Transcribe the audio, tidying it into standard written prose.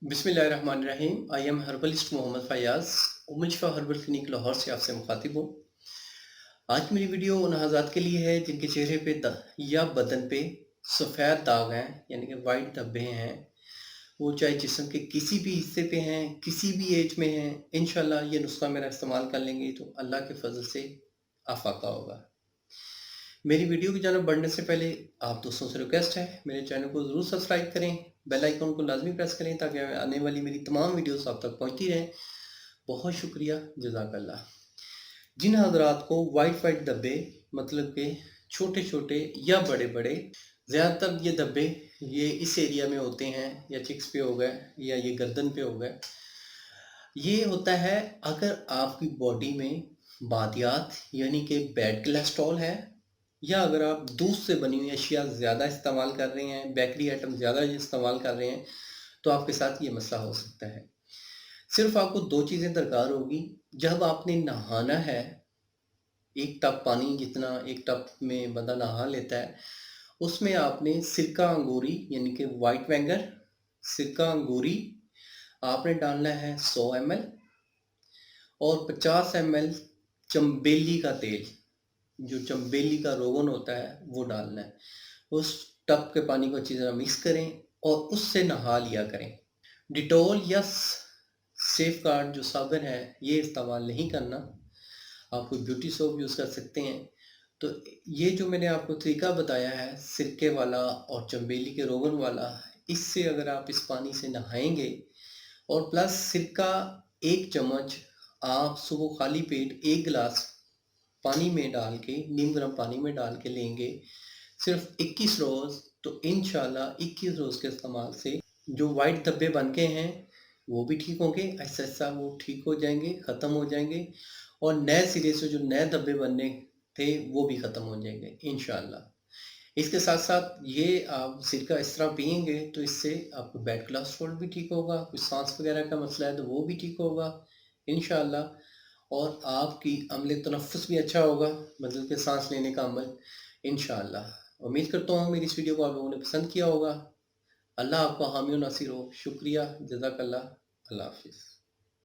बिस्मिल्लाहिर्रहमानिर्रहीम। I am herbalist Mohammad Fayaz. Umr Shifa herbal clinic Lahore से आपसे मुखातिब हूँ। आज मेरी वीडियो उन हज़रात के लिए है जिनके चेहरे पे या बदन पे सफ़ेद दाग हैं, यानी कि वाइट धब्बे हैं। वो चाहे जिस्म के किसी भी हिस्से पे हैं, किसी भी एज में हैं, इंशाल्लाह ये नुस्खा मेरा इस्तेमाल कर लेंगे तो अल्लाह के फजल से आफाका होगा। मेरी वीडियो की जानब बढ़ने से पहले आप दोस्तों से रिक्वेस्ट है, मेरे चैनल को ज़रूर सब्सक्राइब करें, बेल आइकन को लाजमी प्रेस करें ताकि आने वाली मेरी तमाम वीडियोस आप तक पहुंचती रहें। बहुत शुक्रिया, जज़ाकल्लाह। जिन हजरात को वाइट धब्बे, मतलब के छोटे छोटे या बड़े बड़े, ज़्यादातर ये धब्बे ये इस एरिया में होते हैं, या चिक्स पे हो गए या ये गर्दन पे हो गए। ये होता है अगर आपकी बॉडी में बादियात यानी कि बैड कोलेस्ट्रॉल है, या अगर आप दूध से बनी हुई अशिया ज़्यादा इस्तेमाल कर रहे हैं, बेकरी आइटम ज़्यादा इस्तेमाल कर रहे हैं, तो आपके साथ ये मसला हो सकता है। सिर्फ आपको दो चीज़ें दरकार होगी। जब आपने नहाना है, एक टब पानी जितना एक टब में बंदा नहा लेता है, उसमें आपने सिरका अंगूरी यानी कि वाइट वेंगर सिरका अंगूरी आपने डालना है 100 ml, और 50 ml चंबेली का तेल, जो चंबेली का रोगन होता है, वो डालना है। उस टब के पानी को अच्छी तरह मिक्स करें और उससे नहा लिया करें। डिटॉल या सेफ गार्ड जो साबुन है ये इस्तेमाल नहीं करना। आप कोई ब्यूटी सोप यूज़ कर सकते हैं। तो ये जो मैंने आपको तरीका बताया है सिरके वाला और चंबेली के रोगन वाला, इससे अगर आप इस पानी से नहाएंगे और प्लस सिरका 1 चम्मच आप सुबह खाली पेट 1 गिलास पानी में डाल के, नीम गर्म पानी में डाल के लेंगे सिर्फ 21 रोज़, तो इंशाल्लाह 21 रोज़ के इस्तेमाल से जो वाइट धब्बे बन के हैं वो भी ठीक होंगे, ऐसा ऐसा वो ठीक हो जाएंगे, ख़त्म हो जाएंगे, और नए सिरे से जो नए धब्बे बनने थे वो भी ख़त्म हो जाएंगे इंशाल्लाह। इसके साथ साथ ये आप सिरका इस तरह पिएंगे तो इससे आपको बैड कोलेस्ट्रॉल भी ठीक होगा, कुछ सांस वगैरह का मसला है तो वो भी ठीक होगा इंशाल्लाह, और आपकी अमल तनफ़ुस भी अच्छा होगा, मतलब कि सांस लेने का अमल इंशाल्लाह। उम्मीद करता हूँ मेरी इस वीडियो को आप लोगों ने पसंद किया होगा। अल्लाह आपका हामी और नासिर हो। शुक्रिया, जज़ाकल्लाह। अल्लाह हाफ़िज़।